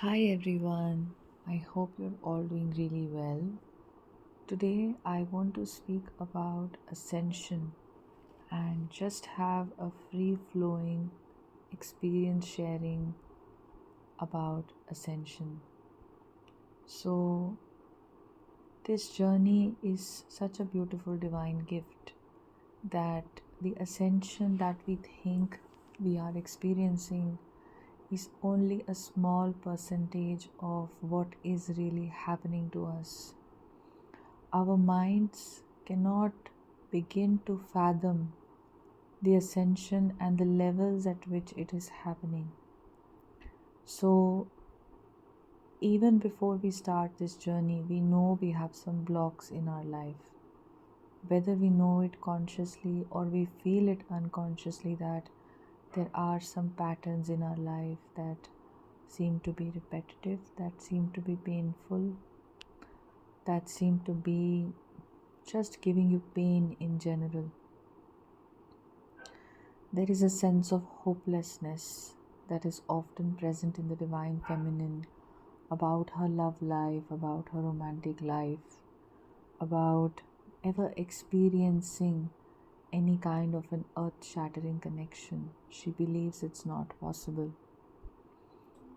Hi everyone, I hope you're all doing really well. Today I want to speak about Ascension and just have a free flowing experience sharing about Ascension. So, this journey is such a beautiful divine gift that the ascension that we think we are experiencing is only a small percentage of what is really happening to us. Our minds cannot begin to fathom the ascension and the levels at which it is happening. So, even before we start this journey, we know we have some blocks in our life. Whether we know it consciously or we feel it unconsciously, that there are some patterns in our life that seem to be repetitive, that seem to be painful, that seem to be just giving you pain in general. There is a sense of hopelessness that is often present in the Divine Feminine about her love life, about her romantic life, about ever experiencing any kind of an earth-shattering connection. She believes it's not possible.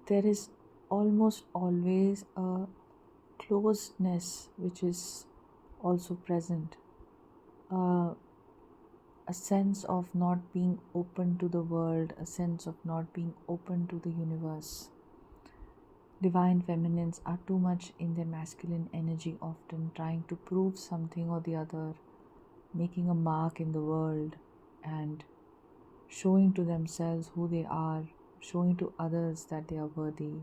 There is almost always a closedness which is also present, a sense of not being open to the world, a sense of not being open to the universe. Divine feminines are too much in their masculine energy, often trying to prove something or the other, making a mark in the world and showing to themselves who they are, showing to others that they are worthy.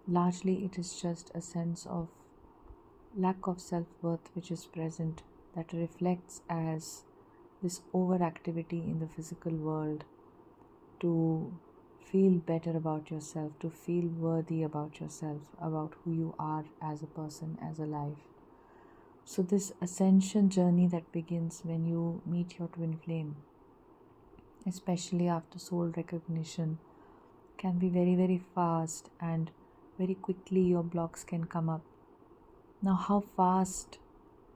Largely, it is just a sense of lack of self-worth which is present, that reflects as this overactivity in the physical world to feel better about yourself, to feel worthy about yourself, about who you are as a person, as a life. So this ascension journey that begins when you meet your twin flame, especially after soul recognition, can be very, very fast, and very quickly your blocks can come up. Now, how fast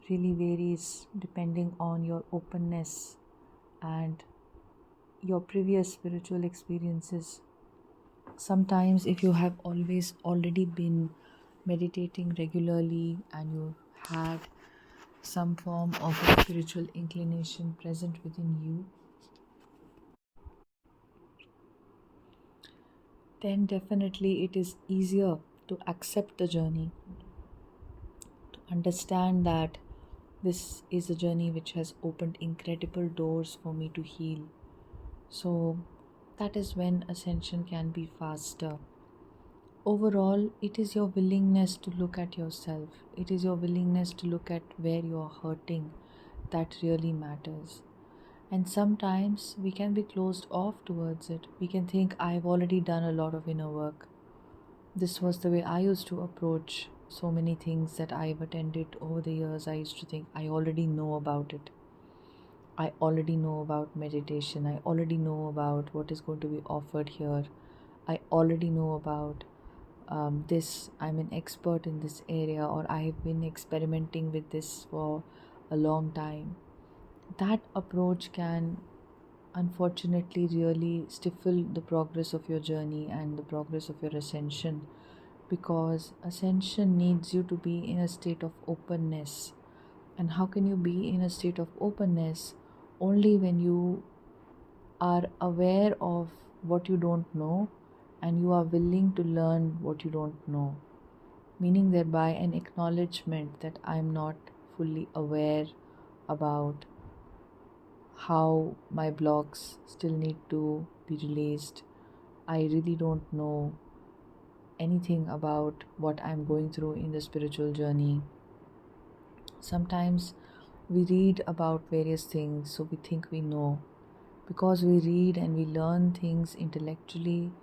really varies depending on your openness and your previous spiritual experiences. Sometimes, if you have already been meditating regularly and you had some form of a spiritual inclination present within you, then definitely it is easier to accept the journey, to understand that this is a journey which has opened incredible doors for me to heal. So that is when ascension can be faster. Overall, it is your willingness to look at yourself, it is your willingness to look at where you are hurting that really matters. And sometimes we can be closed off towards it. We can think, I've already done a lot of inner work. This was the way I used to approach so many things that I've attended over the years. I used to think, I already know about it. I already know about meditation. I already know about what is going to be offered here. I already know about this. I'm an expert in this area, or I have been experimenting with this for a long time. That approach can unfortunately really stifle the progress of your journey and the progress of your ascension, because ascension needs you to be in a state of openness. And how can you be in a state of openness? Only when you are aware of what you don't know and you are willing to learn what you don't know, meaning thereby an acknowledgement that I'm not fully aware about how my blocks still need to be released. I really don't know anything about what I'm going through in the spiritual journey. Sometimes we read about various things, so we think we know. Because we read and we learn things intellectually,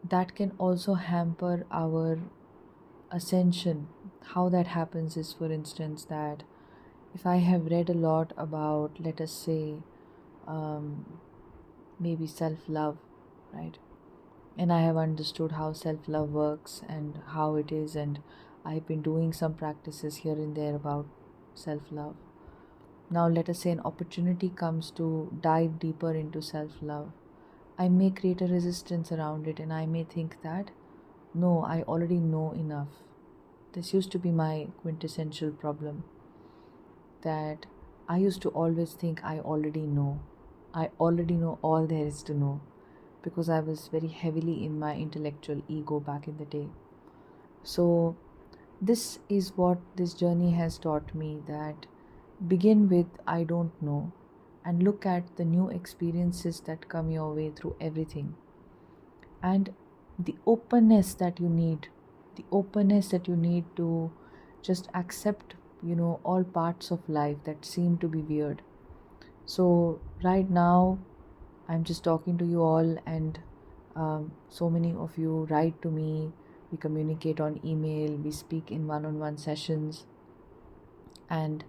that can also hamper our ascension. How that happens is, for instance, that if I have read a lot about, let us say, maybe self-love, right? and I have understood how self-love works and how it is, and I've been doing some practices here and there about self-love. Now let us say an opportunity comes to dive deeper into self-love. I may create a resistance around it, and I may think that no, I already know enough. This used to be my quintessential problem, that I used to always think I already know. I already know all there is to know, because I was very heavily in my intellectual ego back in the day. So, this is what this journey has taught me, that begin with I don't know and look at the new experiences that come your way through everything, and the openness that you need, to just accept, all parts of life that seem to be weird. So, right now, I'm just talking to you all, and so many of you write to me, we communicate on email, we speak in one on one sessions, and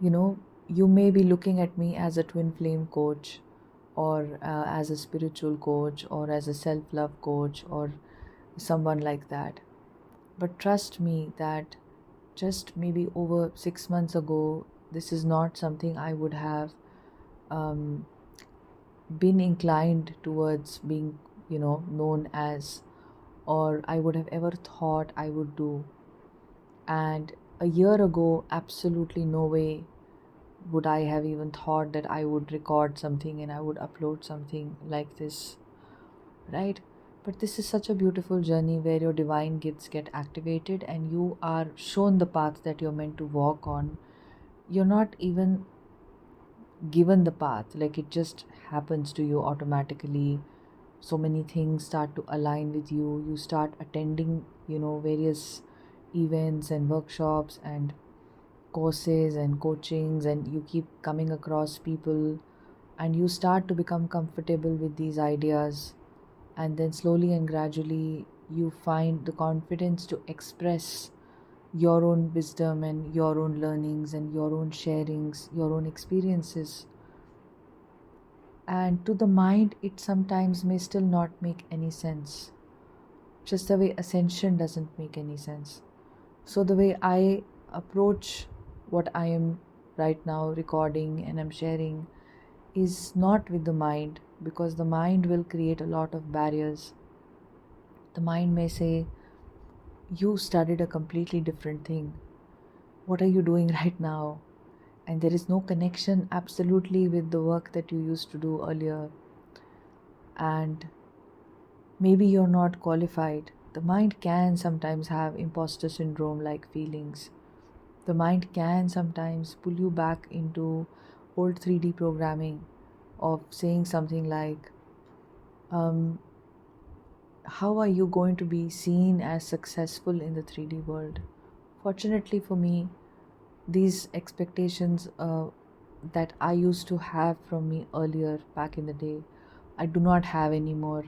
you know, you may be looking at me as a twin flame coach, or as a spiritual coach, or as a self love coach, or someone like that. But trust me that just maybe over 6 months ago, this is not something I would have um, been inclined towards being, known as, or I would have ever thought I would do. And a year ago, absolutely no way would I have even thought that I would record something and I would upload something like this, right? But this is such a beautiful journey where your divine gifts get activated and you are shown the path that you're meant to walk on. You're not even given the path, like it just happens to you automatically. So many things start to align with you. You start attending, various events and workshops and courses and coachings, and you keep coming across people, and you start to become comfortable with these ideas, and then slowly and gradually you find the confidence to express your own wisdom and your own learnings and your own sharings, your own experiences. And to the mind, it sometimes may still not make any sense, just the way ascension doesn't make any sense. So the way I approach what I am right now recording and I'm sharing is not with the mind, because the mind will create a lot of barriers. The mind may say, you studied a completely different thing. What are you doing right now? And there is no connection absolutely with the work that you used to do earlier. And maybe you're not qualified. The mind can sometimes have imposter syndrome like feelings. The mind can sometimes pull you back into old 3D programming of saying something like, how are you going to be seen as successful in the 3D world? Fortunately for me, these expectations that I used to have from me earlier back in the day, I do not have anymore.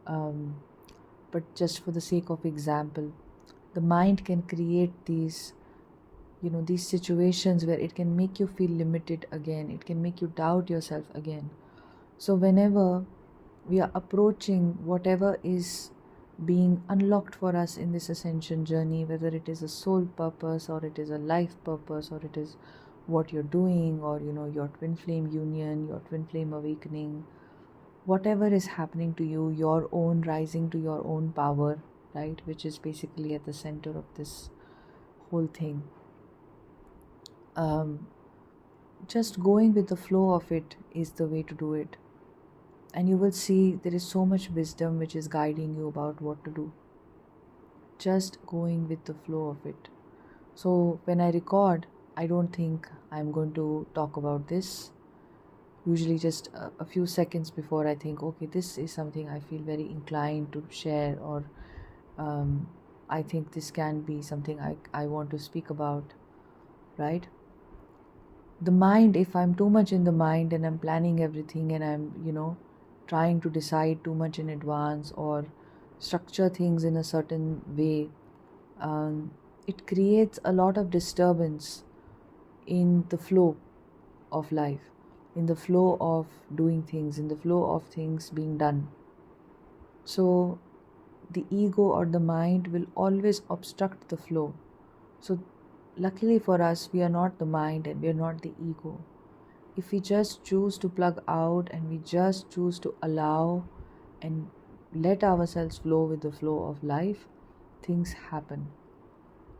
But just for the sake of example, the mind can create these situations where it can make you feel limited again. It can make you doubt yourself again. So whenever we are approaching whatever is being unlocked for us in this ascension journey, whether it is a soul purpose or it is a life purpose or it is what you're doing, or your twin flame union, your twin flame awakening, whatever is happening to you, your own rising to your own power, right, which is basically at the center of this whole thing. Just going with the flow of it is the way to do it. And you will see there is so much wisdom which is guiding you about what to do. Just going with the flow of it. So when I record, I don't think I'm going to talk about this. Usually just a few seconds before I think, okay, this is something I feel very inclined to share, or I think this can be something I want to speak about, right? The mind, if I'm too much in the mind and I'm planning everything and I'm, trying to decide too much in advance or structure things in a certain way, it creates a lot of disturbance in the flow of life, in the flow of doing things, in the flow of things being done. So the ego or the mind will always obstruct the flow. So luckily for us, we are not the mind and we are not the ego. If we just choose to plug out and we just choose to allow and let ourselves flow with the flow of life, things happen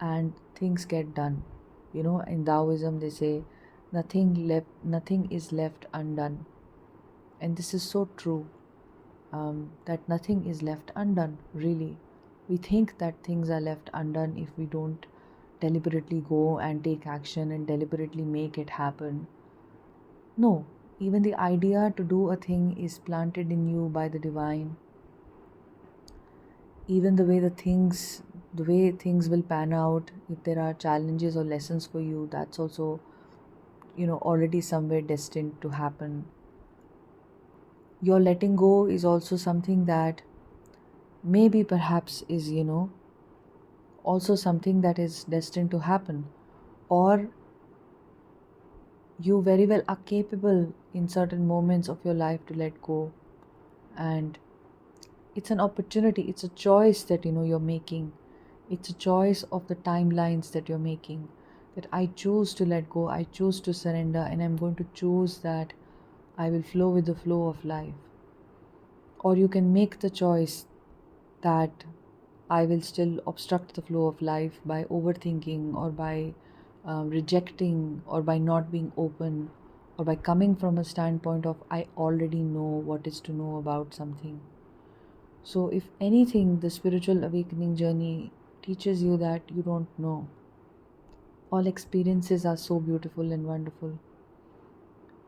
and things get done. In Taoism they say nothing is left undone. And this is so true, that nothing is left undone, really. We think that things are left undone if we don't deliberately go and take action and deliberately make it happen. No, even the idea to do a thing is planted in you by the divine. Even the way things will pan out, if there are challenges or lessons for you, that's also, already somewhere destined to happen. Your letting go is also something that maybe perhaps is, also something that is destined to happen. Or you very well are capable in certain moments of your life to let go. And it's an opportunity, it's a choice that you're making. It's a choice of the timelines that you're making, that I choose to let go, I choose to surrender, and I'm going to choose that I will flow with the flow of life. Or you can make the choice that I will still obstruct the flow of life by overthinking, or by rejecting, or by not being open, or by coming from a standpoint of I already know what is to know about something. So, if anything, the spiritual awakening journey teaches you that you don't know. All experiences are so beautiful and wonderful.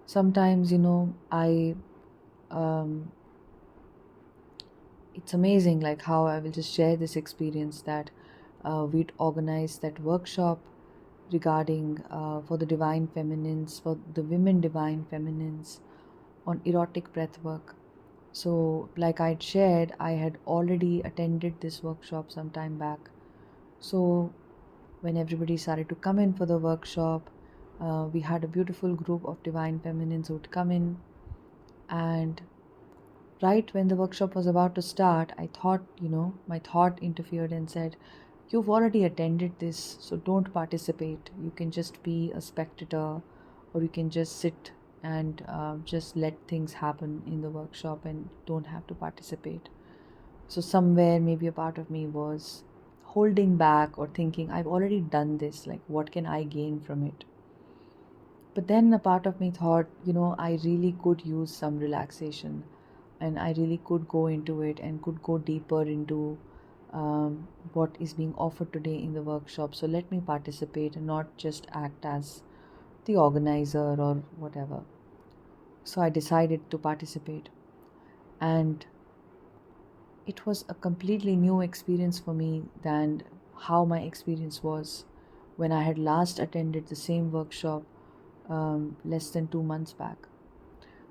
Sometimes, um, it's amazing like how I will just share this experience that we'd organized that workshop regarding for the divine feminines, for the women divine feminines, on erotic breath work. So, like I'd shared, I had already attended this workshop some time back. So, when everybody started to come in for the workshop, we had a beautiful group of divine feminines who would come in. And right when the workshop was about to start, I thought, my thought interfered and said, "You've already attended this, so don't participate. You can just be a spectator, or you can just sit and just let things happen in the workshop and don't have to participate." So, somewhere, maybe a part of me was holding back or thinking, I've already done this, like, what can I gain from it? But then a part of me thought, I really could use some relaxation, and I really could go into it and could go deeper into what is being offered today in the workshop. So let me participate and not just act as the organizer or whatever. So I decided to participate, and it was a completely new experience for me than how my experience was when I had last attended the same workshop less than 2 months back.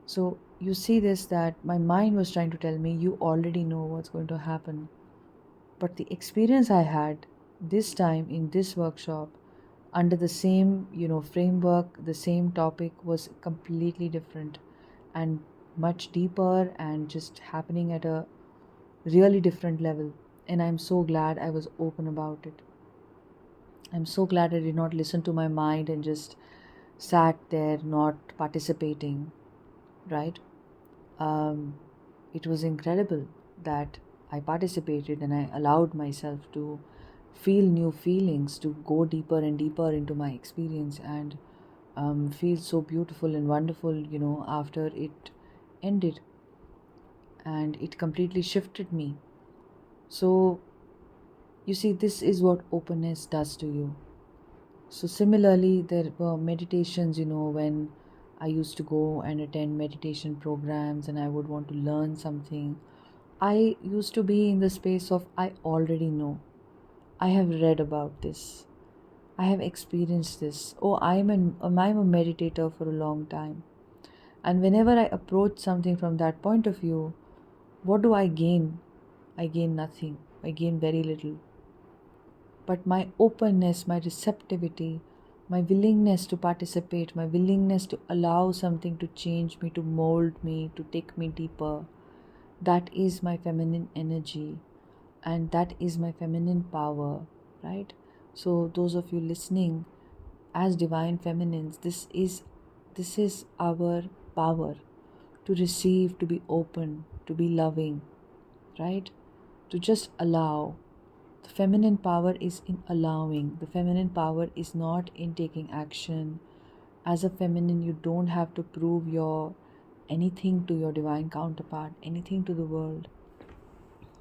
So you see this, that my mind was trying to tell me, you already know what's going to happen. But the experience I had this time in this workshop under the same, framework, the same topic, was completely different and much deeper and just happening at a really different level. And I'm so glad I was open about it. I'm so glad I did not listen to my mind and just sat there not participating, right? Um, it was incredible that I participated and I allowed myself to feel new feelings, to go deeper and deeper into my experience, and feel so beautiful and wonderful, after it ended. And it completely shifted me. So, you see, this is what openness does to you. So, similarly, there were meditations, when I used to go and attend meditation programs and I would want to learn something. I used to be in the space of, I already know. I have read about this. I have experienced this. Oh, I'm a meditator for a long time. And whenever I approach something from that point of view, what do I gain? I gain nothing. I gain very little. But my openness, my receptivity, my willingness to participate, my willingness to allow something to change me, to mold me, to take me deeper, That is my feminine energy, and that is my feminine power, right? So those of you listening, as divine feminines, this is our power, to receive, to be open, to be loving, right? To just allow. The feminine power is in allowing. The feminine power is not in taking action. As a feminine, you don't have to prove your anything to your divine counterpart, anything to the world.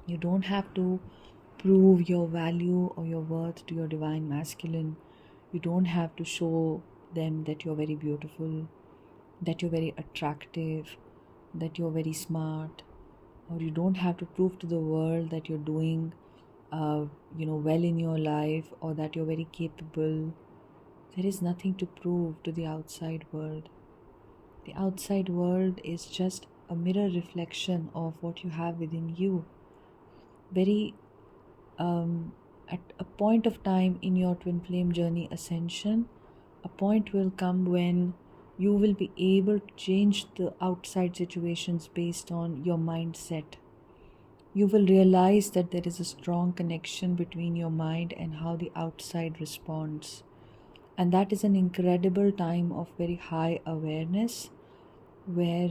You don't have to prove your value or your worth to your divine masculine. You don't have to show them that you're very beautiful, that you're very attractive, that you're very smart, or you don't have to prove to the world that you're doing well in your life, or that you're very capable. There is nothing to prove to the outside world. The outside world is just a mirror reflection of what you have within you. Very at a point of time in your twin flame journey ascension, a point will come when you will be able to change the outside situations based on your mindset. You will realize that there is a strong connection between your mind and how the outside responds. And that is an incredible time of very high awareness, where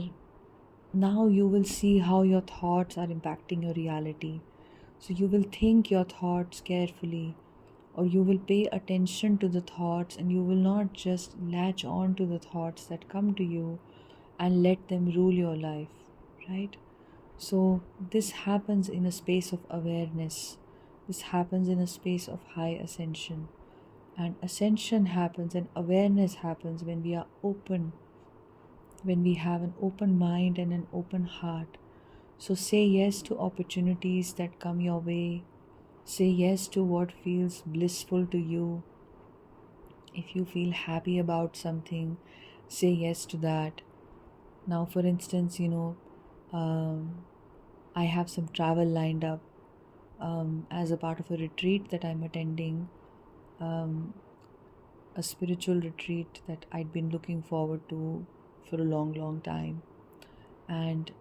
now you will see how your thoughts are impacting your reality. So you will think your thoughts carefully, or you will pay attention to the thoughts, and you will not just latch on to the thoughts that come to you and let them rule your life, right? So this happens in a space of awareness. This happens in a space of high ascension. And ascension happens and awareness happens when we are open, when we have an open mind and an open heart. So say yes to opportunities that come your way. Say yes to what feels blissful to you. If you feel happy about something, say yes to that. Now, for instance, I have some travel lined up as a part of a retreat that I'm attending, a spiritual retreat that I'd been looking forward to for a long, long time. And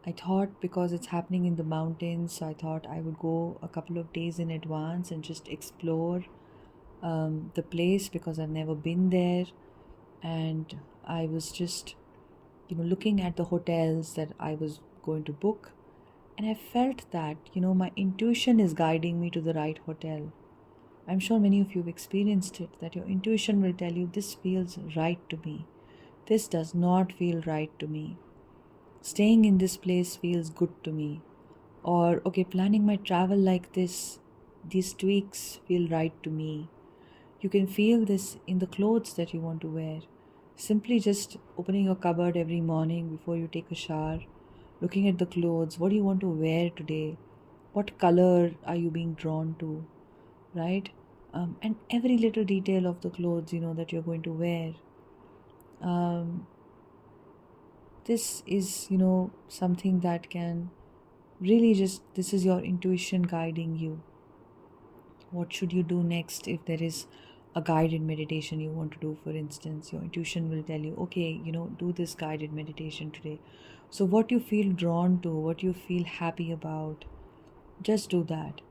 I thought, because it's happening in the mountains, so I thought I would go a couple of days in advance and just explore the place, because I've never been there. And I was just, looking at the hotels that I was going to book. And I felt that, my intuition is guiding me to the right hotel. I'm sure many of you have experienced it, that your intuition will tell you, this feels right to me. This does not feel right to me. Staying in this place feels good to me. Or, okay, planning my travel like this, these tweaks feel right to me. You can feel this in the clothes that you want to wear. Simply just opening your cupboard every morning before you take a shower, looking at the clothes. What do you want to wear today? What color are you being drawn to? Right? And every little detail of the clothes, that you're going to wear. This is, something that can really just, this is your intuition guiding you. What should you do next? If there is a guided meditation you want to do, for instance, your intuition will tell you, okay, do this guided meditation today. So what you feel drawn to, what you feel happy about, just do that.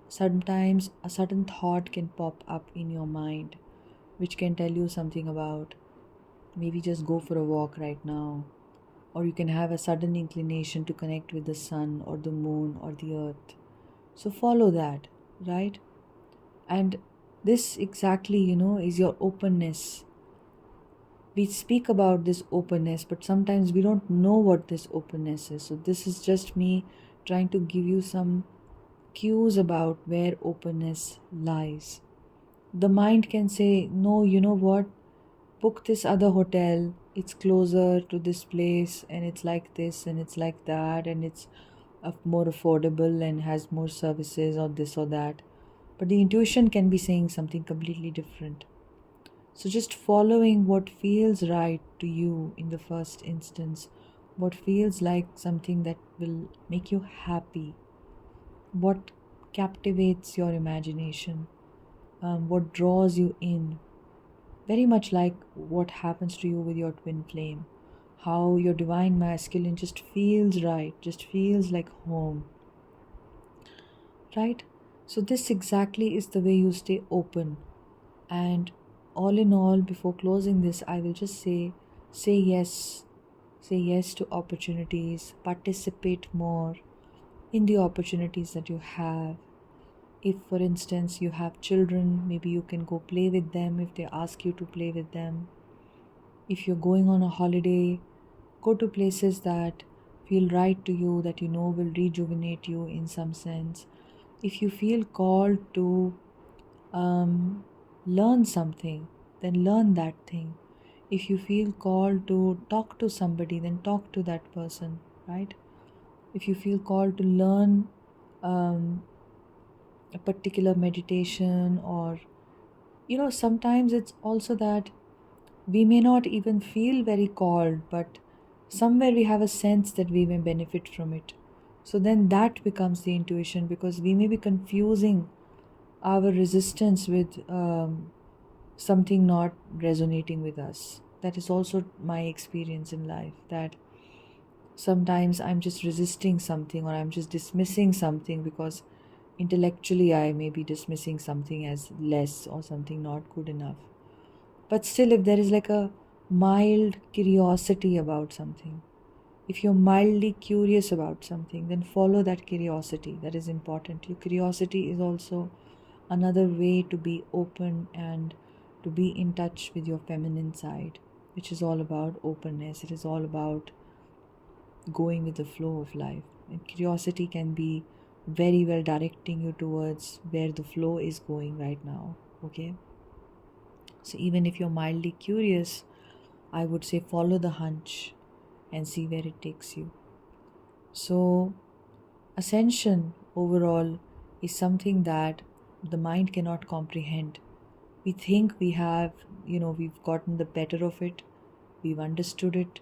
Sometimes a sudden thought can pop up in your mind, which can tell you something about, maybe just go for a walk right now. Or you can have a sudden inclination to connect with the sun or the moon or the earth. So follow that, right? And this exactly, is your openness. We speak about this openness, but sometimes we don't know what this openness is. So this is just me trying to give you some cues about where openness lies. The mind can say, no, you know what? Book this other hotel. It's closer to this place, and it's like this, and it's like that, and it's more affordable and has more services, or this or that. But the intuition can be saying something completely different. So just following what feels right to you in the first instance, what feels like something that will make you happy, what captivates your imagination, what draws you in. Very much like what happens to you with your twin flame. how your divine masculine just feels right, just feels like home, right? So, this exactly is the way you stay open. And all in all, before closing this, I will just say yes. Say yes to opportunities, participate more in the opportunities that you have. If, for instance, you have children, maybe you can go play with them if they ask you to play with them. If you're going on a holiday, go to places that feel right to you, that you know will rejuvenate you in some sense. If you feel called to learn something, then learn that thing. If you feel called to talk to somebody, then talk to that person, right? If you feel called to learn a particular meditation, or sometimes it's also that we may not even feel very called, but somewhere we have a sense that we may benefit from it. So then that becomes the intuition, because we may be confusing our resistance with something not resonating with us. That is also my experience in life, that sometimes I'm just resisting something, or I'm just dismissing something because intellectually I may be dismissing something as less or something not good enough. But still, if there is like a mild curiosity about something, if you're mildly curious about something, then follow that curiosity. That is important. Your curiosity is also another way to be open and to be in touch with your feminine side, which is all about openness. It is all about going with the flow of life. And curiosity can be very well directing you towards where the flow is going right now. Okay? So even if you're mildly curious, I would say follow the hunch and see where it takes you. So, ascension overall is something that the mind cannot comprehend. We think we have, we've gotten the better of it, we've understood it,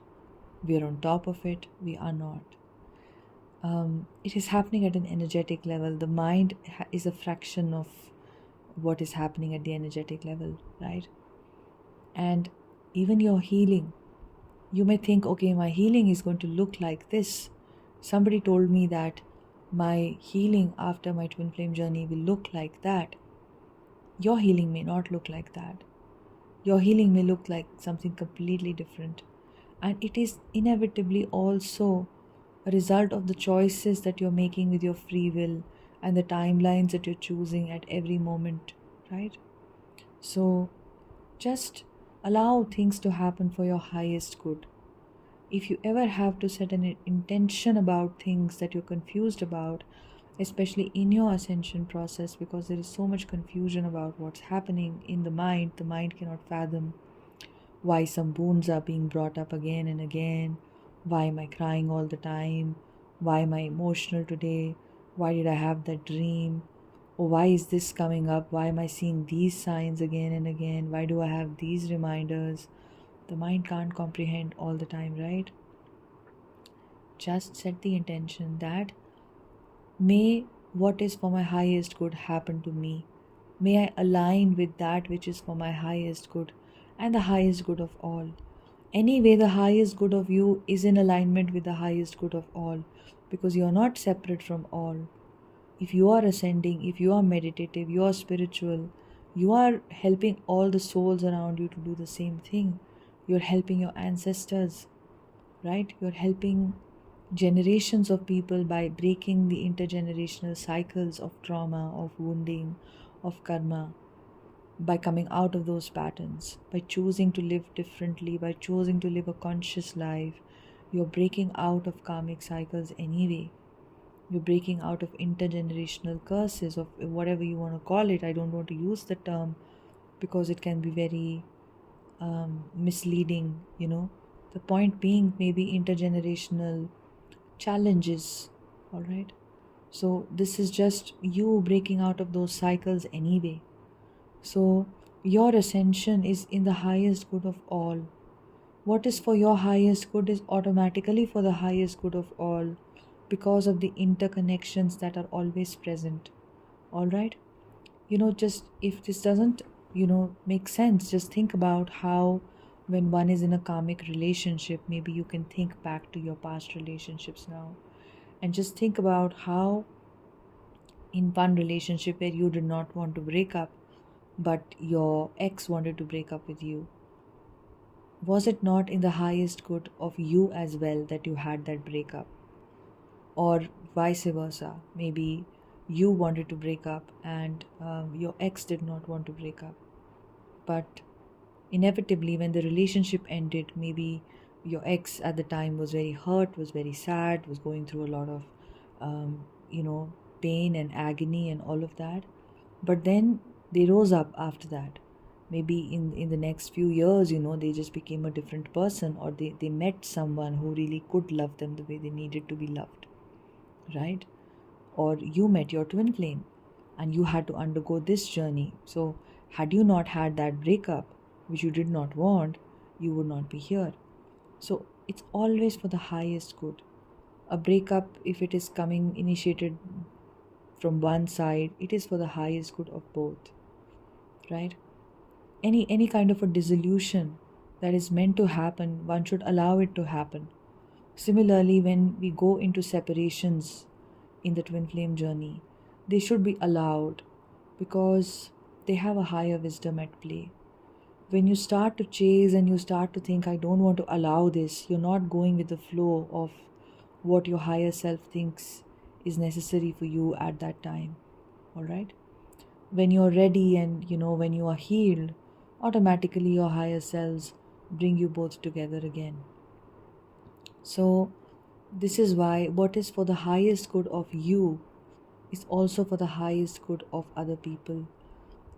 we're on top of it. We are not. It is happening at an energetic level. The mind is a fraction of what is happening at the energetic level, right? And even your healing, you may think, okay, my healing is going to look like this. Somebody told me that my healing after my twin flame journey will look like that. Your healing may not look like that. Your healing may look like something completely different. And it is inevitably also a result of the choices that you're making with your free will and the timelines that you're choosing at every moment, right? So just allow things to happen for your highest good. If you ever have to set an intention about things that you're confused about, especially in your ascension process, because there is so much confusion about what's happening in the mind cannot fathom why some wounds are being brought up again and again. Why am I crying all the time? Why am I emotional today? Why did I have that dream? Or why is this coming up? Why am I seeing these signs again and again? Why do I have these reminders? The mind can't comprehend all the time, right? Just set the intention that may what is for my highest good happen to me. May I align with that which is for my highest good and the highest good of all. Anyway, the highest good of you is in alignment with the highest good of all, because you are not separate from all. If you are ascending, if you are meditative, you are spiritual, you are helping all the souls around you to do the same thing. You're helping your ancestors, right? You're helping generations of people by breaking the intergenerational cycles of trauma, of wounding, of karma, by coming out of those patterns, by choosing to live differently, by choosing to live a conscious life. You're breaking out of karmic cycles anyway. You're breaking out of intergenerational curses, of whatever you want to call it. I don't want to use the term because it can be very misleading, The point being, maybe intergenerational challenges, all right? So, this is just you breaking out of those cycles anyway. So, your ascension is in the highest good of all. What is for your highest good is automatically for the highest good of all, because of the interconnections that are always present. All right? Just if this doesn't, make sense, just think about how when one is in a karmic relationship, maybe you can think back to your past relationships now and just think about how in one relationship where you did not want to break up, but your ex wanted to break up with you, was it not in the highest good of you as well that you had that breakup? Or vice versa, maybe you wanted to break up and your ex did not want to break up, but inevitably when the relationship ended, maybe your ex at the time was very hurt, was very sad, was going through a lot of um, you know pain and agony and all of that, but then they rose up after that. Maybe in the next few years, they just became a different person, or they met someone who really could love them the way they needed to be loved, right? Or you met your twin flame and you had to undergo this journey. So, had you not had that breakup, which you did not want, you would not be here. So, it's always for the highest good. A breakup, if it is coming initiated from one side, it is for the highest good of both, right? Any kind of a dissolution that is meant to happen, one should allow it to happen. Similarly, when we go into separations in the twin flame journey, they should be allowed because they have a higher wisdom at play. When you start to chase and you start to think, I don't want to allow this, you're not going with the flow of what your higher self thinks is necessary for you at that time. All right? When you're ready and when you are healed, automatically your higher selves bring you both together again. So, this is why what is for the highest good of you is also for the highest good of other people.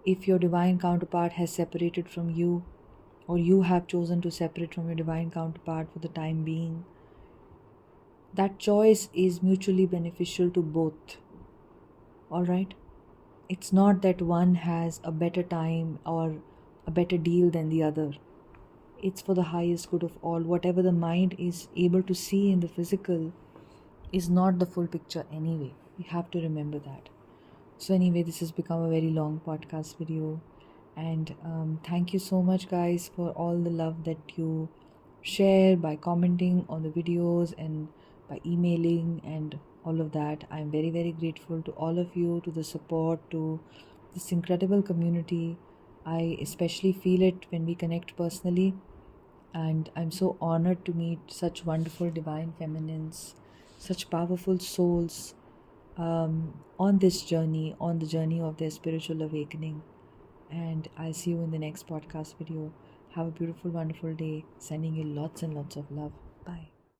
If your divine counterpart has separated from you, or you have chosen to separate from your divine counterpart for the time being, that choice is mutually beneficial to both. All right? It's not that one has a better time or a better deal than the other. It's for the highest good of all. Whatever the mind is able to see in the physical is not the full picture anyway. You have to remember that. So anyway, this has become a very long podcast video, and thank you so much guys for all the love that you share by commenting on the videos and by emailing and all of that. I'm very, very grateful to all of you, to the support, to this incredible community. I especially feel it when we connect personally, and I'm so honored to meet such wonderful divine feminines, such powerful souls on this journey, on the journey of their spiritual awakening. And I'll see you in the next podcast video. Have a beautiful, wonderful day. Sending you lots and lots of love.